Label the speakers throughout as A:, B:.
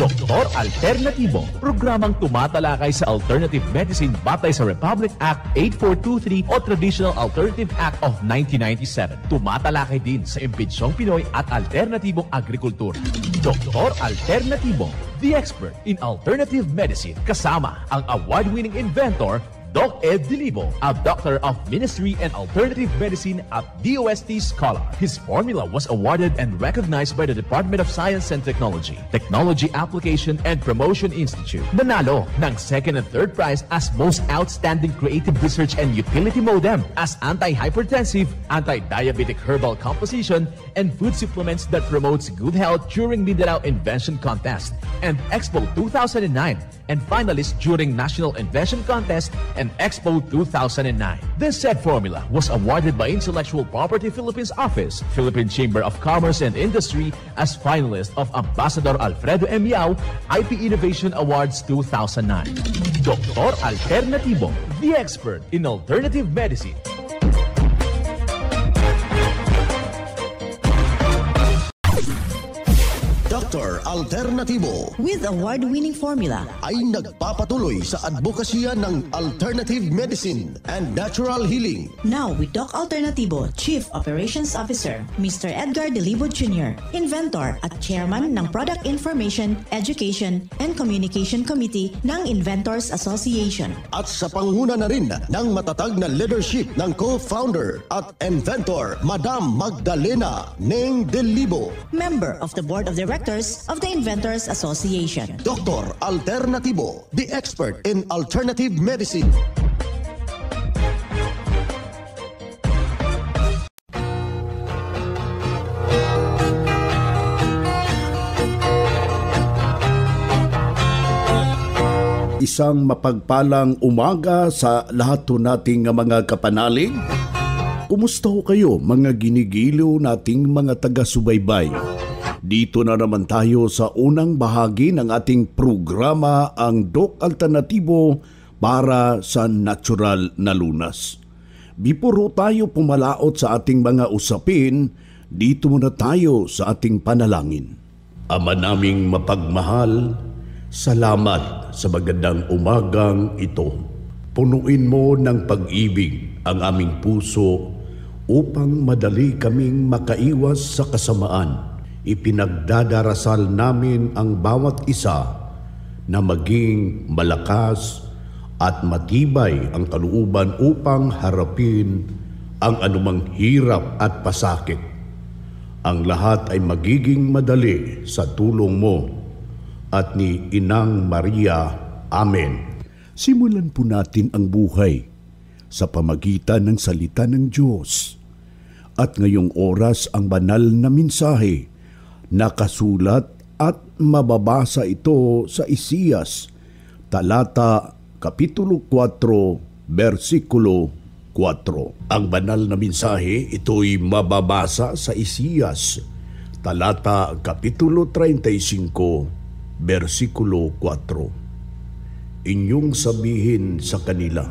A: Doktor Alternatibo, programang tumatalakay sa alternative medicine batay sa Republic Act 8423 o Traditional Alternative Act of 1997. Tumatalakay din sa imbitsyong Pinoy at alternatibong agrikultura. Doktor Alternatibo, the expert in alternative medicine, kasama ang award-winning inventor Doc Ed Dilibo, a doctor of ministry and alternative medicine at DOST Scholar. His formula was awarded and recognized by the Department of Science and Technology, Technology Application and Promotion Institute. Nanalo ng second and third prize as Most Outstanding Creative Research and Utility Modem, as anti-hypertensive, anti-diabetic herbal composition, and food supplements that promotes good health during Mindanao Invention Contest and Expo 2009, and finalist during National Invention Contest and Expo 2009. This said formula was awarded by Intellectual Property Philippines Office, Philippine Chamber of Commerce and Industry as finalist of Ambassador Alfredo M. Yao IP Innovation Awards 2009. Doktor Alternatibo, the expert in alternative medicine.
B: Dr. Alternatibo
C: with award-winning formula
B: ay nagpapatuloy sa advokasya ng alternative medicine and natural healing.
C: Now with Doc Alternatibo, Chief Operations Officer, Mr. Edgar Dilibo Jr., Inventor at Chairman ng Product Information, Education and Communication Committee ng Inventors Association.
B: At sa panguna na rin ng matatag na leadership ng co-founder at inventor, Madam Magdalena Neng Dilibo,
C: Member of the Board of Directors of the Inventors Association.
B: Dr. Alternatibo, the expert in alternative medicine.
D: Isang mapagpalang umaga sa lahat nating mga kapanalig. Kumusta ho kayo mga ginigiliw nating mga taga-subaybay? Dito na naman tayo sa unang bahagi ng ating programa, ang Doc Alternatibo para sa natural na lunas. Before tayo pumalaot sa ating mga usapin, dito muna tayo sa ating panalangin. Ama naming mapagmahal, salamat sa magandang umagang ito. Punuin mo ng pag-ibig ang aming puso upang madali kaming makaiwas sa kasamaan. Ipinagdadarasal namin ang bawat isa na maging malakas at matibay ang kalooban upang harapin ang anumang hirap at pasakit. Ang lahat ay magiging madali sa tulong mo at ni Inang Maria. Amen. Simulan po natin ang buhay sa pamagitan ng salita ng Diyos. At ngayong oras ang banal na mensahe nakasulat at mababasa ito sa Isaias, talata kapitulo 4, versikulo 4. Ang banal na mensahe ito'y mababasa sa Isaias, talata kapitulo 35, versikulo 4. Inyong sabihin sa kanila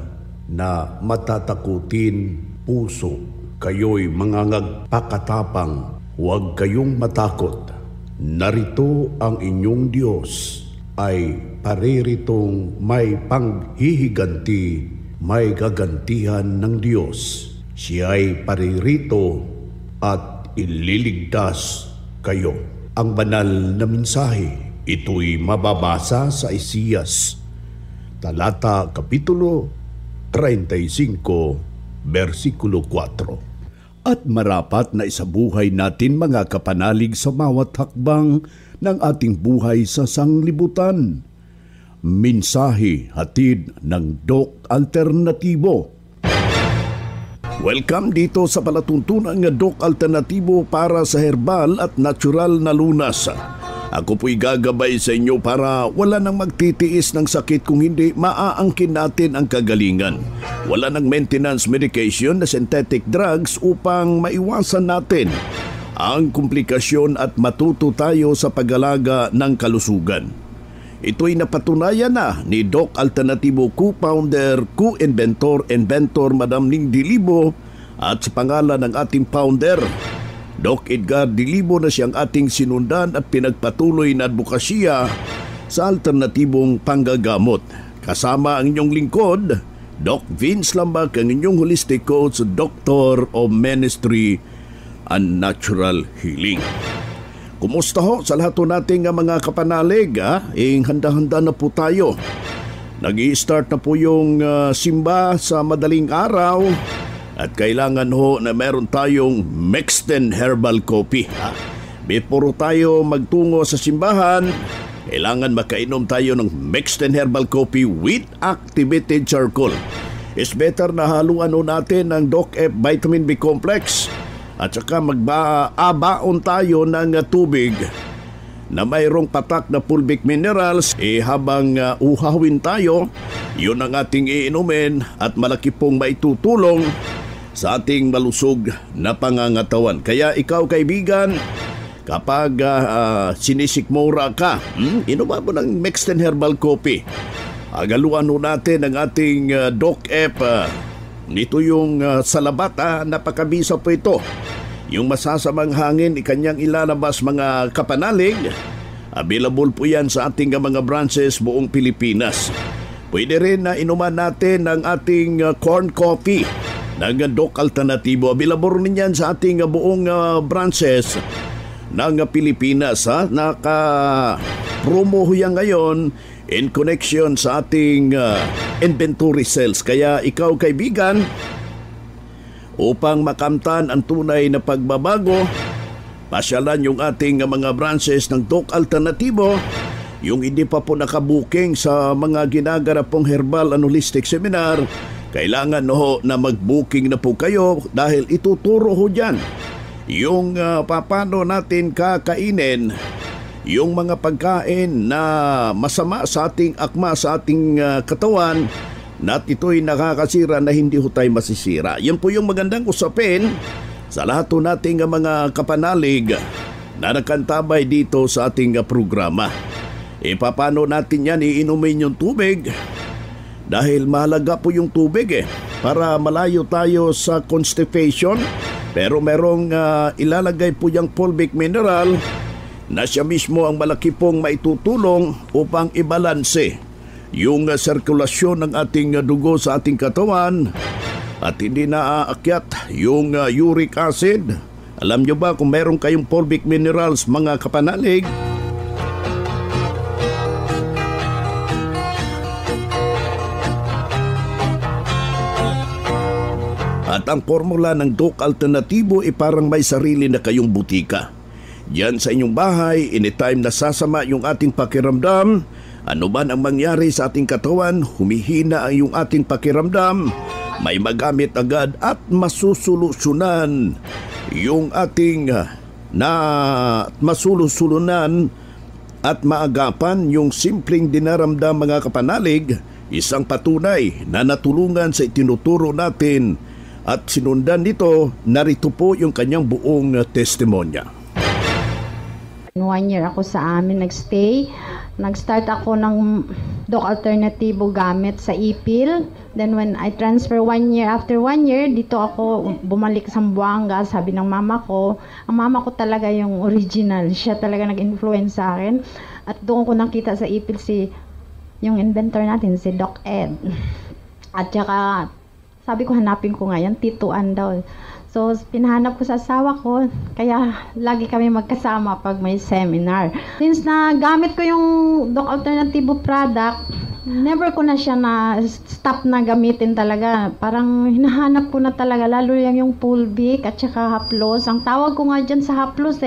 D: na matatakutin puso, kayo'y mangangagpakatapang. Huwag kayong matakot. Narito ang inyong Diyos ay pariritong may panghihiganti, may gagantihan ng Diyos. Siya'y paririto at ililigtas kayo. Ang banal na mensahe, ito'y mababasa sa Isaias, talata kapitulo 35, versikulo 4. At marapat na isabuhay natin mga kapanalig sa bawat hakbang ng ating buhay sa sanglibutan. Mensahe hatid ng Doc Alternatibo. Welcome dito sa palatuntunan ng Doc Alternatibo para sa herbal at natural na lunas. Ako po'y gagabay sa inyo para wala nang magtitiis ng sakit kung hindi maaangkin natin ang kagalingan. Wala nang maintenance medication na synthetic drugs upang maiwasan natin ang komplikasyon at matuto tayo sa pag-alaga ng kalusugan. Ito'y napatunayan na ni Doc Alternatibo co-founder, co-inventor, Madam Ning Dilibo at sa pangalan ng ating founder, Doc Edgar Dilibo, na siyang ating sinundan at pinagpatuloy na advokasya sa alternatibong panggagamot. Kasama ang inyong lingkod, Doc Vince Lambak, ang inyong holistic coach, Doctor of Ministry and Natural Healing. Kumusta ho sa lahat nating mga kapanalig? Handa-handa na po tayo. Nag-i-start na po yung simba sa madaling araw at kailangan ho na meron tayong Mexten Herbal Coffee. Before tayo magtungo sa simbahan, kailangan makainom tayo ng Mexten Herbal Coffee with activated charcoal. Is better na haluan natin ng Doc F Vitamin B Complex at saka magbaon tayo ng tubig na mayroong patak na fulvic minerals. Habang uhawin tayo, yun ang ating iinumin at malaki pong maitutulong sa ating malusog na pangangatawan. Kaya ikaw kaibigan, kapag sinisikmura ka, inuman mo ng Mexten Herbal Coffee. Agaluan natin ang ating Doc F. Nito yung salabat, napakabisa po ito. Yung masasamang hangin, ikanyang ilalabas mga kapanalig. Available po yan sa ating mga branches buong Pilipinas. Pwede rin na inuman natin ang ating corn coffee ng Doc Alternatibo. Available rin yan sa ating buong branches ng Pilipinas. Naka-promo yan ngayon in connection sa ating inventory sales. Kaya ikaw kaibigan, upang makamtan ang tunay na pagbabago, pasyalan yung ating mga branches ng Doc Alternatibo. Yung hindi pa po nakabuking sa mga ginaganap pong herbal and holistic seminar, kailangan na mag-booking na po kayo dahil ituturo ho dyan yung paano natin kakainin yung mga pagkain na masama sa ating akma, sa ating katawan, na ito'y nakakasira na hindi ho tayo masisira. Yan po yung magandang usapin sa lahat nating mga kapanalig na nakantabay dito sa ating programa. Paano natin yan iinumin yung tubig? Dahil mahalaga po yung tubig para malayo tayo sa constipation. Pero merong ilalagay po yung fulvic mineral na siya mismo ang malaki pong maitutulong upang ibalanse yung sirkulasyon ng ating dugo sa ating katawan at hindi naaakyat yung uric acid. Alam nyo ba kung meron kayong fulvic minerals mga kapanalig? At ang formula ng Doc Alternatibo parang may sarili na kayong butika. Diyan sa inyong bahay, anytime nasasama yung ating pakiramdam, ano man ang mangyari sa ating katawan, humihina ang yung ating pakiramdam, may magamit agad at masusolusyonan yung ating masusulunan at maagapan yung simpleng dinaramdam mga kapanalig, isang patunay na natulungan sa itinuturo natin at sinundan nito. Narito po yung kanyang buong testimonya.
E: 1 year ako sa amin nagstay. Nag-start ako ng Doc Alternatibo gamit sa Ipil. Then when I transfer 1 year, after 1 year, dito ako bumalik sa Zamboanga. Sabi ng mama ko, ang mama ko talaga yung original. Siya talaga nag-influence sa akin. At doon ko nakita sa Ipil yung inventor natin, si Doc Ed. At saka, sabi ko hanapin ko ngayon, tituan daw. So, pinahanap ko sa asawa ko, kaya lagi kami magkasama pag may seminar. Since na gamit ko yung Doc Alternatibo product, never ko na siya na stop na gamitin talaga. Parang hinahanap ko na talaga, lalo yung fulvic at saka haplos. Ang tawag ko nga dyan sa haplos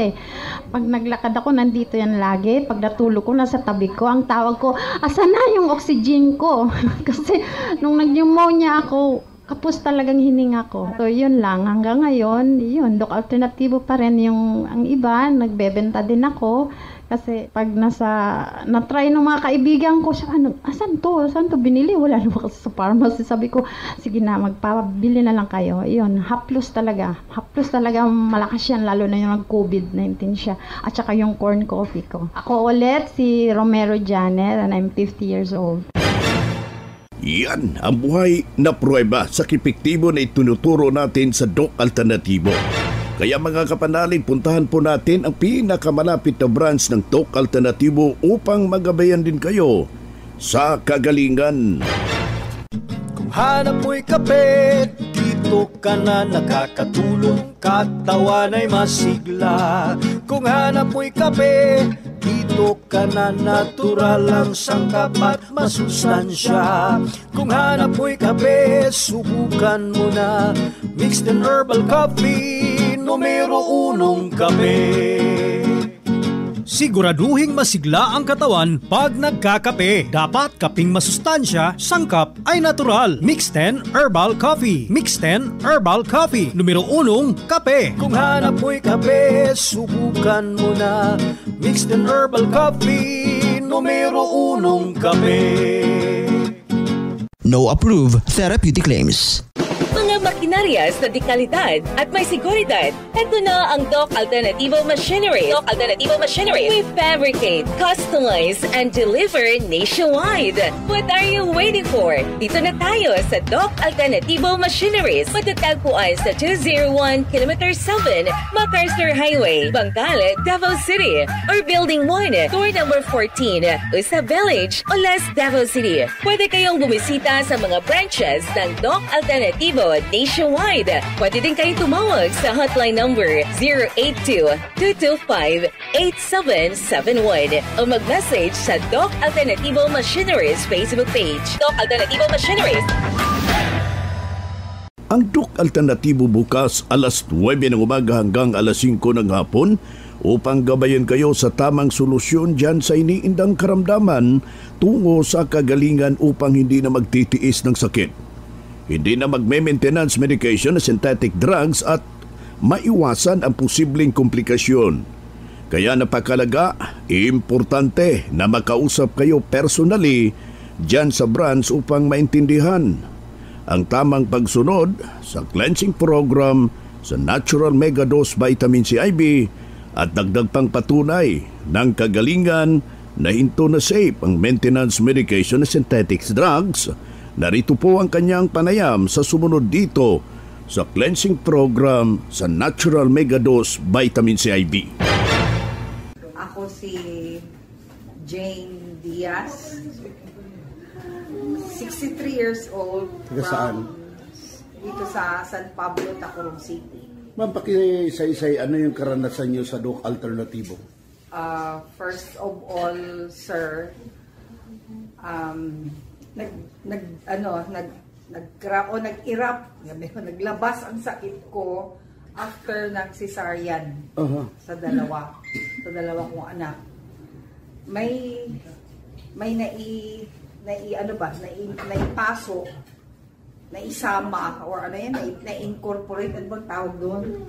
E: pag naglakad ako, nandito yan lagi. Pag natulog ko, nasa tabi ko. Ang tawag ko, asan na yung oxygen ko? Kasi nung nag-pneumonia ako, kapos talagang hininga ko. So, yun lang. Hanggang ngayon, yun, Doc Alternatibo pa rin yung ang iba. Nagbebenta din ako. Kasi pag na-try ng mga kaibigan ko, asan to? Saan to binili? Wala naman kasi sa pharmacy. Sabi ko, sige na, magpabili na lang kayo. Yun, haplos talaga. Haplos talaga, malakas yan, lalo na yung nag-COVID-19 siya. At saka yung corn coffee ko. Ako ulit, si Romero Janet, and I'm 50 years old.
D: Yan ang buhay na pruweba sa epektibo na itinuturo natin sa Doc Alternatibo. Kaya mga kapanalig, puntahan po natin ang pinakamalapit na branch ng Doc Alternatibo upang magabayan din kayo sa kagalingan.
F: Kung hanap mo'y kape, dito ka na nakakatulong, katawan ay masigla. Kung hanap mo'y kape, dito ka na natural ang sangkap at masustansya. Kung hanap mo'y kape, subukan mo na mixed and herbal coffee, numero 1 kape. Siguraduhing masigla ang katawan pag nagkakape. Dapat kaping masustansya, sangkap ay natural. Mixed 10 Herbal Coffee. Mixed 10 Herbal Coffee. Numero 1, kape. Kung hanap mo'y kape, subukan mo na Mixed 10 Herbal Coffee. Numero 1, kape.
G: No approved therapeutic claims.
H: Mga makinaryas na dekalidad at may seguridad. Ito na ang Doc Alternativo Machinery. Doc Alternativo Machinery. We fabricate, customize, and deliver nationwide. What are you waiting for? Dito na tayo sa Doc Alternativo Machineries. Matatagpuan sa 201 km 7 MacArthur Highway, Bangkal, Davao City. Or Building 1, Door number 14, Usa Village, Olas, Davao City. Pwede kayong bumisita sa mga branches ng Doc Alternativo nationwide. Pwede din kayong tumawag sa hotline number 082-225-8771 o mag-message sa Doc Alternativo Machineries Facebook page. Doc Alternativo Machineries.
D: Ang Doc Alternatibo bukas alas 9 ng umaga hanggang alas 5 ng hapon upang gabayan kayo sa tamang solusyon dyan sa iniindang karamdaman tungo sa kagalingan upang hindi na magtitiis ng sakit. Hindi na magme-maintenance medication na synthetic drugs at maiwasan ang posibleng komplikasyon. Kaya napakalaga, importante na makausap kayo personally dyan sa branch upang maintindihan ang tamang pagsunod sa cleansing program sa Natural Mega Dose Vitamin C IV at dagdag pang patunay ng kagalingan na hinto na safe ang maintenance medication na synthetic drugs. Narito po ang kanyang panayam sa sumunod dito sa cleansing program sa Natural Mega Dose Vitamin C IV.
I: Ako si Jane Diaz, 63 years old.
J: Taga saan?
I: Dito sa San Pablo, Tacloban City.
J: Ma'am, pakisay-isay, ano yung karanasan nyo sa Doc Alternativo?
I: First of all, sir, naglabas ang sakit ko after ng cesarean sa dalawa kong anak. May naipasok, naisama, or ano yan, na-incorporate, ano bang tawag doon?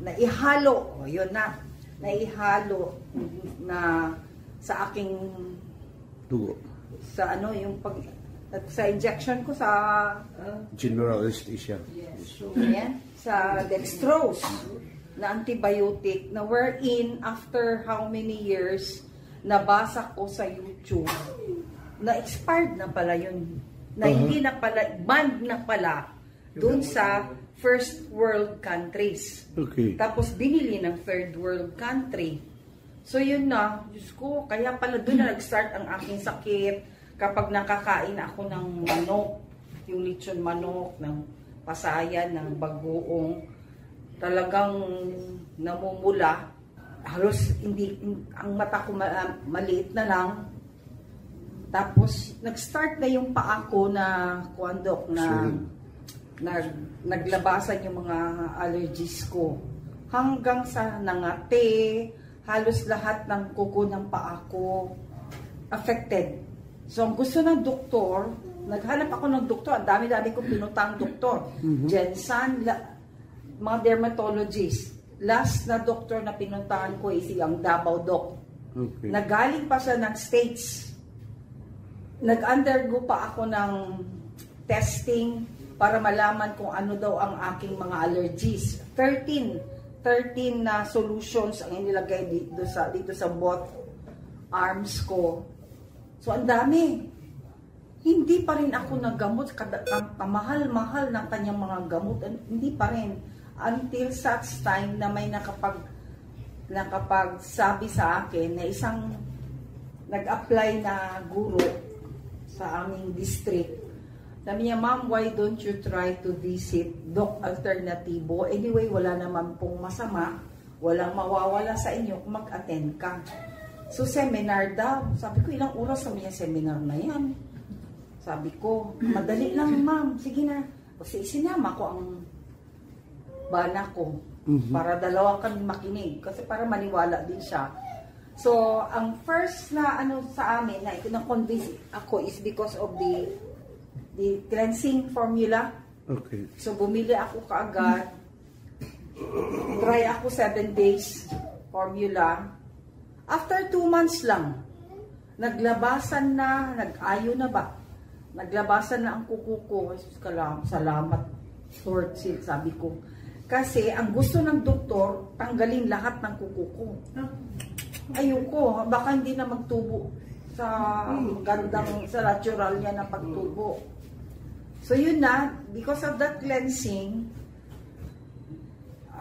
I: Naihalo, yun na, naihalo na sa aking
J: dugo.
I: Sa ano, yung sa injection ko sa
J: general anesthesia.
I: Yes. Yan, sa dextrose na antibiotic na wherein after how many years nabasa ko sa YouTube na expired na pala yun, na hindi na pala, banned na pala doon sa first world countries.
J: Okay.
I: Tapos binili ng third world country. So yun na, Diyos ko, kaya pala doon na nag-start ang aking sakit. Kapag nakakain ako ng manok, yung lechon manok, ng pasayan, ng bagoong, talagang namumula. Halos hindi, ang mata ko maliit na lang. Tapos nag-start na yung paa ko na kuandok na naglabasan yung mga allergies ko. Hanggang sa nangate, halos lahat ng kuko ng paa ko affected. So, ang gusto ng doktor, naghanap ako ng doktor, ang dami-dami kong pinutang doktor. Jensen, mga dermatologists. Last na doktor na pinuntahan ko is yung Davao Doc.
J: Okay.
I: Nagaling pa siya ng States. Nag-undergo pa ako ng testing para malaman kung ano daw ang aking mga allergies. 13 na solutions ang inilagay dito sa both arms ko. So, ang dami. Hindi pa rin ako naggamot. Kamahal-mahal ng kanyang mga gamot. Hindi pa rin. until such time na may nakapagsabi sa akin na isang nag-apply na guro sa aming district. Sabi niya, ma'am, why don't you try to visit Doc Alternativo? Anyway, wala naman pong masama, walang mawawala sa inyo kung mag-attend ka. So, seminar daw. Sabi ko, ilang oras naman yung seminar na yan? Sabi ko, madali lang, ma'am. Sige na. Kasi isinama ko ang bana ko para dalawa kami makinig. Kasi para maniwala din siya. So, ang first na sa amin na na-convince ako is because of the cleansing formula.
J: Okay.
I: So, bumili ako kaagad. Try ako 7 days formula. After 2 months lang, naglabasan na, nag-ayo na ba? Naglabasan na ang kuko ko. Salamat, Lord, sabi ko. Kasi ang gusto ng doktor, tanggalin lahat ng kuko ko. Ayoko, baka hindi na magtubo sa gandang, sa natural niya na pagtubo. So yun na, because of that cleansing,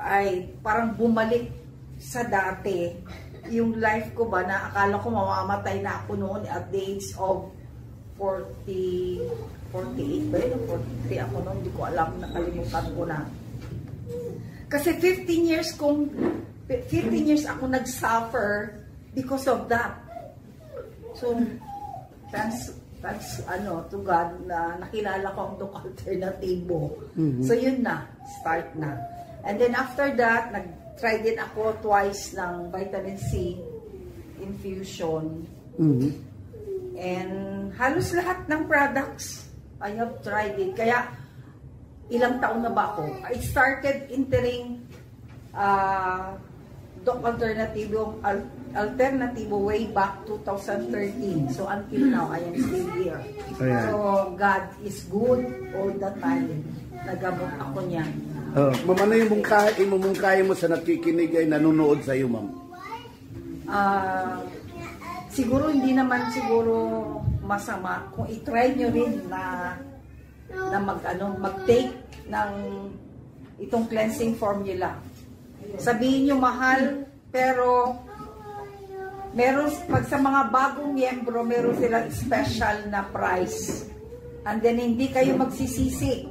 I: ay parang bumalik sa dati. Yung life ko ba, na akala ko mamamatay na ako noon at the age of 48 ba yun? 43 ako noon, hindi ko alam, nakalimutan ko na. Kasi 15 years ako nag-suffer because of that. So, thanks to God na nakilala ko ang Doc Alternativo. So yun na, start na. And then after that, nag-try din ako twice ng vitamin C infusion. And halos lahat ng products I have tried it. Kaya ilang taon na ba ako? I started entering Doc Alternativo way back 2013. So until now, I am still here.
J: Ayan.
I: So God is good all the time. Nagamot ako niya.
J: Ma'am, ano yung mungkahi mo sa nakikinig ay nanonood sa iyo, ma'am?
I: Siguro hindi naman masama kung i-try nyo rin na mag-take ng itong cleansing formula. Sabihin nyo mahal, pero pag sa mga bagong miyembro, meron silang special na price. And then hindi kayo magsisisi.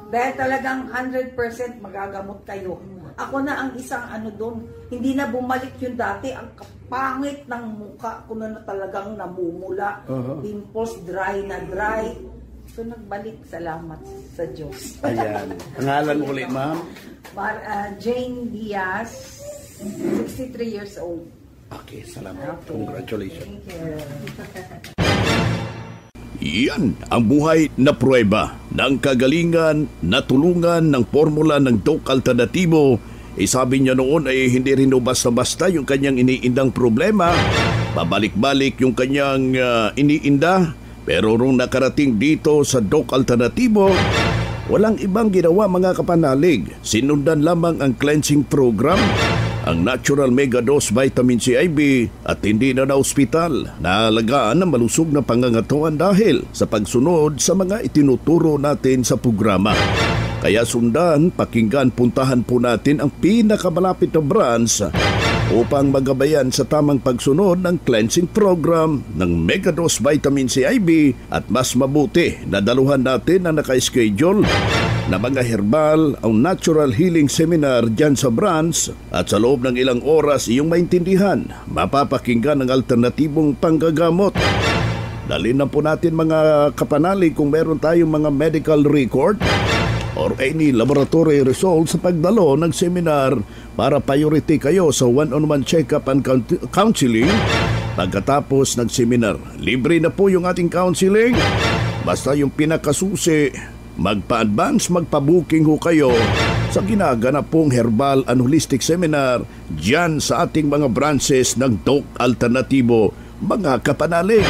I: Dahil talagang 100% magagamot kayo. Ako na ang isang doon, hindi na bumalik yung dati, ang kapangit ng mukha ko na talagang namumula, pimples, dry na dry. So nagbalik, salamat sa Diyos.
J: Ayan. Pangalan ulit, ma'am?
I: Jane Diaz, 63 years old.
J: Okay, salamat. Okay. Congratulations.
I: Thank you.
D: Yan ang buhay na pruweba ng kagalingan na tulungan ng formula ng Doc Alternativo. Sabi niya noon ay hindi rin basta-basta yung kanyang iniindang problema. Pabalik-balik yung kanyang iniinda. Pero nung nakarating dito sa Doc Alternativo, walang ibang ginawa mga kapanalig. Sinundan lamang ang cleansing program, ang Natural Mega Dose Vitamin C IV at hindi na ospital. Naalagaan ng malusog na pangangatuan dahil sa pagsunod sa mga itinuturo natin sa programa. Kaya sundan, pakinggan, puntahan po natin ang pinakamalapit na branch upang magabayan sa tamang pagsunod ng cleansing program ng Mega Dose Vitamin C IV at mas mabuti na daluhan natin ang naka-schedule na mga herbal ang natural healing seminar dyan sa branch at sa loob ng ilang oras iyong maintindihan, mapapakinggan ang alternatibong panggagamot. Dalhin na po natin mga kapanalig kung meron tayong mga medical record or any laboratory results sa pagdalo ng seminar para priority kayo sa one-on-one check-up and counseling pagkatapos ng seminar. Libre na po yung ating counseling. Basta yung pinakasusi, magpa-advance, magpa-booking ho kayo sa ginaganap pong herbal and holistic seminar dyan sa ating mga branches ng Doc Alternativo, mga kapanalig.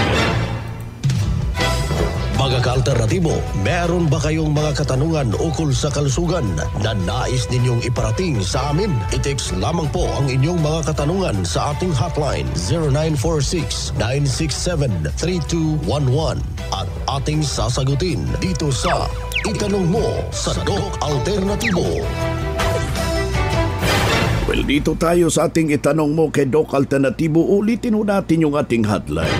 K: Mga ka-alternatibo, meron ba kayong mga katanungan ukol sa kalusugan na nais ninyong iparating sa amin? I-text lamang po ang inyong mga katanungan sa ating hotline 0946-967-3211 at ating sasagutin dito sa Itanong Mo sa Doc Alternativo.
D: Dito tayo sa ating itanong mo kay Doc Alternatibo. Ulitin ho natin yung ating hotline.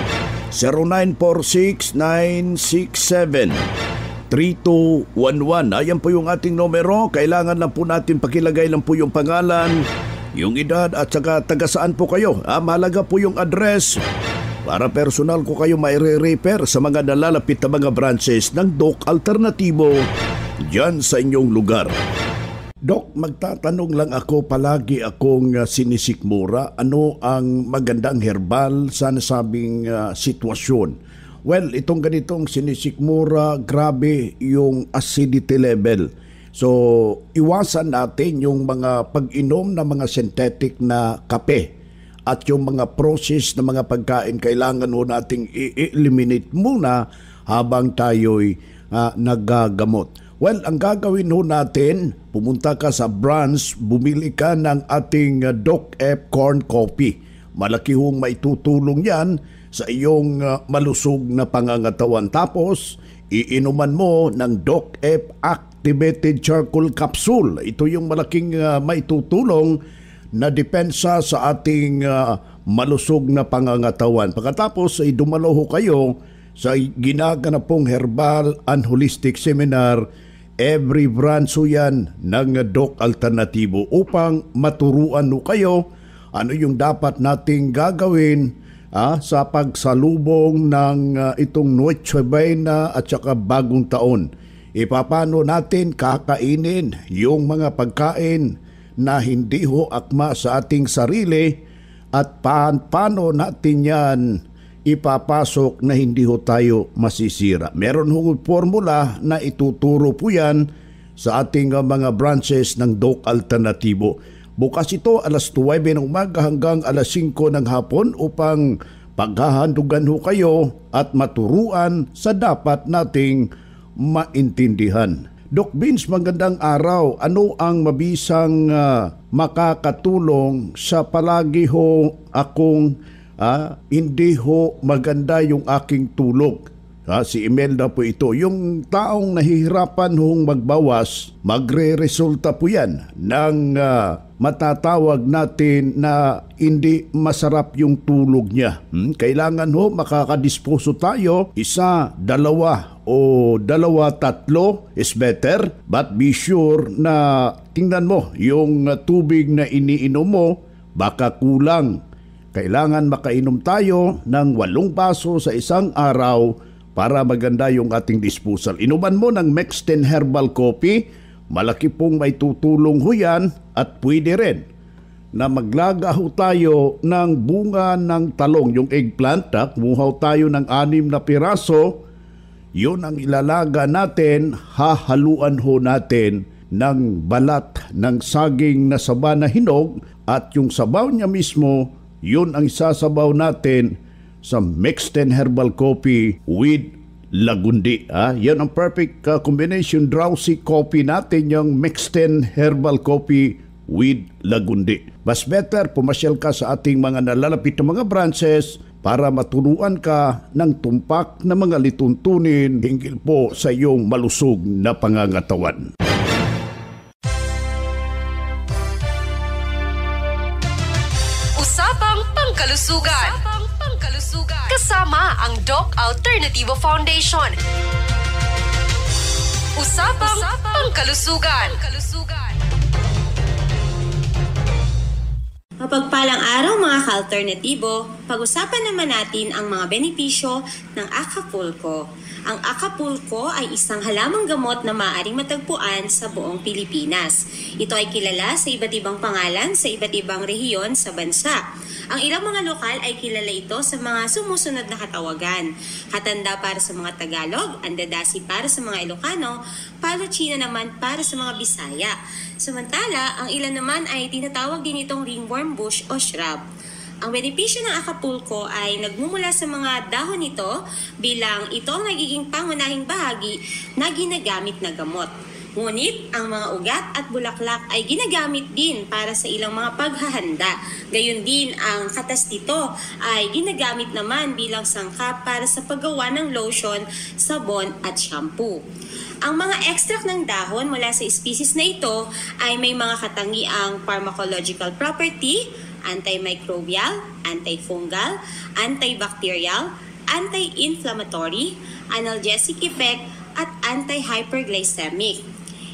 D: 0946-967-3211. Ayan po yung ating numero. Kailangan lang po natin pakilagay lang po yung pangalan, yung edad at saka taga saan po kayo. Mahalaga po yung address para personal ko kayo maire-refer sa mga nalalapit na mga branches ng Doc Alternatibo dyan sa inyong lugar. Doc, magtatanong lang ako, palagi akong sinisikmura. Ano ang magandang herbal sa nasabing sitwasyon? Well, itong ganitong sinisikmura, grabe yung acidity level. So, iwasan natin yung mga pag-inom ng mga synthetic na kape at yung mga process na mga pagkain. Kailangan ho nating i-eliminate muna habang tayo'y nagagamot. Well, ang gagawin ho natin, pumunta ka sa branch, bumili ka ng ating Doc F Corn Coffee. Malaki hong maitutulong yan sa iyong malusog na pangangatawan. Tapos, iinuman mo ng Doc F Activated Charcoal Capsule. Ito yung malaking maitutulong na depensa sa ating malusog na pangangatawan. Pagkatapos ay dumalo ho kayo sa ginaganapong Herbal and Holistic Seminar. Every branch ho yan ng Doc Alternatibo upang maturuan ho kayo ano yung dapat nating gagawin sa pagsalubong ng itong Noche Buena at saka bagong taon. Ipapano natin kakainin yung mga pagkain na hindi ho akma sa ating sarili at paano natin yan ipapasok na hindi ho tayo masisira. Meron hong formula na ituturo po yan sa ating mga branches ng Doc Alternatibo. Bukas ito alas 9 ng umaga hanggang alas 5 ng hapon upang paghahandugan ho kayo at maturuan sa dapat nating maintindihan. Doc Vince, magandang araw. Ano ang mabisang makakatulong sa palagi ho akong hindi ho maganda yung aking tulog? Si Imelda po ito. Yung taong nahihirapan hong magbawas, magre-resulta po yan ng matatawag natin na hindi masarap yung tulog niya. Kailangan ho makakadisposo tayo, 1, 2 o 2, 3 is better, but be sure na tingnan mo yung tubig na iniinom mo, baka kulang. Kailangan makainom tayo ng 8 baso sa isang araw para maganda yung ating disposal. Inuman mo ng Mexten Herbal Coffee, malaki pong may tutulong ho yan at pwede rin na maglaga ho tayo ng bunga ng talong, yung eggplant. Kumuha tayo ng 6 na piraso, yun ang ilalaga natin, hahaluan ho natin ng balat ng saging na saba na hinog at yung sabaw niya mismo, yun ang isasabaw natin sa Mexten Herbal Coffee with Lagundi. Yan ang perfect combination drowsy coffee natin, yung Mexten Herbal Coffee with Lagundi. Mas better, pumasyal ka sa ating mga nalalapit na mga branches para maturuan ka ng tumpak na mga lituntunin hinggil po sa iyong malusog na pangangatawan.
L: Usapang Pangkalusugan. Kasama ang Doc Alternativo Foundation. Usapang Pangkalusugan.
M: Mapagpalang araw mga ka-alternatibo, pag-usapan naman natin ang mga benepisyo ng Acapulco. Ang Acapulco ay isang halamang gamot na maaaring matagpuan sa buong Pilipinas. Ito ay kilala sa iba't ibang pangalan sa iba't ibang rehiyon sa bansa. Ang ilang mga lokal ay kilala ito sa mga sumusunod na katawagan. Hatanda para sa mga Tagalog, Andadasi para sa mga Ilocano, Palochina naman para sa mga Bisaya. Samantala, ang ilan naman ay tinatawag din itong ringworm bush o shrub. Ang benepisyo ng Acapulco ay nagmumula sa mga dahon nito bilang ito ang nagiging pangunahing bahagi na ginagamit na gamot. Ngunit ang mga ugat at bulaklak ay ginagamit din para sa ilang mga paghahanda. Gayon din ang katas nito ay ginagamit naman bilang sangkap para sa paggawa ng lotion, sabon at shampoo. Ang mga extract ng dahon mula sa species na ito ay may mga katangiang pharmacological property, antimicrobial, antifungal, antibacterial, anti-inflammatory, analgesic effect, at anti-hyperglycemic.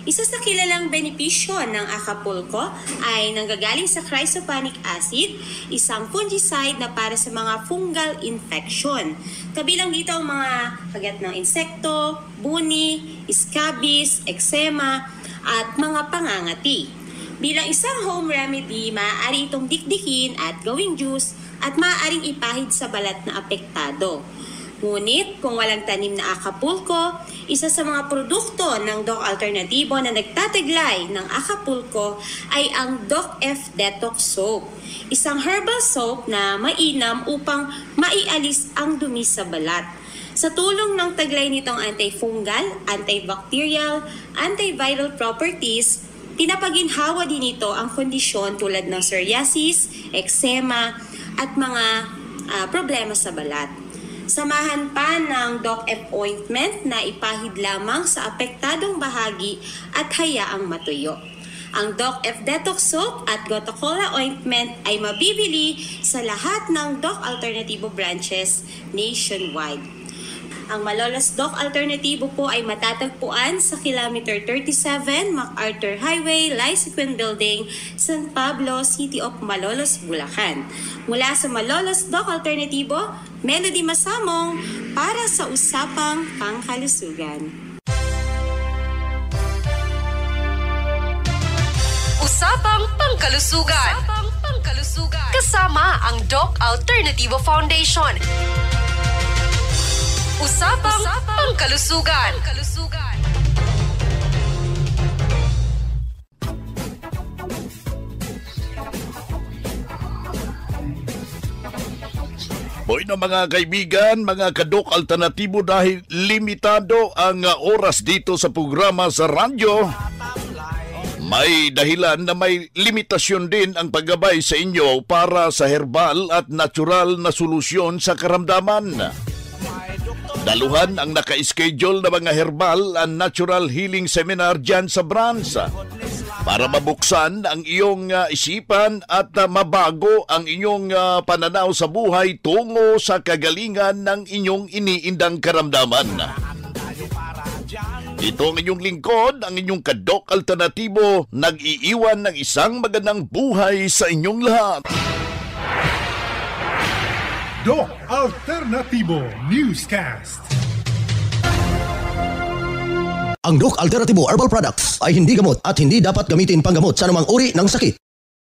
M: Isa sa kilalang benepisyo ng Acapulco ay nanggagaling sa chrysopanic acid, isang fungicide na para sa mga fungal infection. Kabilang dito ang mga kagat ng insekto, buni, scabies, eczema, at mga pangangati. Bilang isang home remedy, maaari itong dikdikin at gawing juice at maaaring ipahid sa balat na apektado. Ngunit kung walang tanim na Acapulco, isa sa mga produkto ng Doc Alternativo na nagtataglay ng Acapulco ay ang Doc F Detox Soap. Isang herbal soap na mainam upang maialis ang dumi sa balat. Sa tulong ng taglay nitong antifungal, antibacterial, antiviral properties, pinapaginhawa din ito ang kondisyon tulad ng psoriasis, eczema, at mga problema sa balat. Samahan pa ng Doc F ointment na ipahid lamang sa apektadong bahagi at hayaang matuyo. Ang Doc F Detox Soap at Gotocola ointment ay mabibili sa lahat ng Doc Alternativo branches nationwide. Ang Malolos Doc Alternativo po ay matatagpuan sa kilometer 37 MacArthur Highway, Lycequin Building, San Pablo, City of Malolos, Bulacan. Mula sa Malolos Doc Alternativo, Melody Masamong para sa Usapang Pangkalusugan.
L: Usapang Pangkalusugan. Kasama ang Doc Alternativo Foundation. Usapang Pangkalusugan.
D: Boy na mga kaibigan, mga kadok alternatibo, dahil limitado ang oras dito sa programa sa radyo, may dahilan na may limitasyon din ang paggabay sa inyo para sa herbal at natural na solusyon sa karamdaman. Daluhan ang naka-schedule na mga herbal and natural healing seminar dyan sa branch para mabuksan ang iyong isipan at mabago ang inyong pananaw sa buhay tungo sa kagalingan ng inyong iniindang karamdaman. Ito ang inyong lingkod, ang inyong kadok alternatibo, nag-iiwan ng isang magandang buhay sa inyong lahat.
N: Doc Alternativo Newscast.
K: Ang Doc Alternativo Herbal Products ay hindi gamot at hindi dapat gamitin panggamot sa anumang uri ng sakit.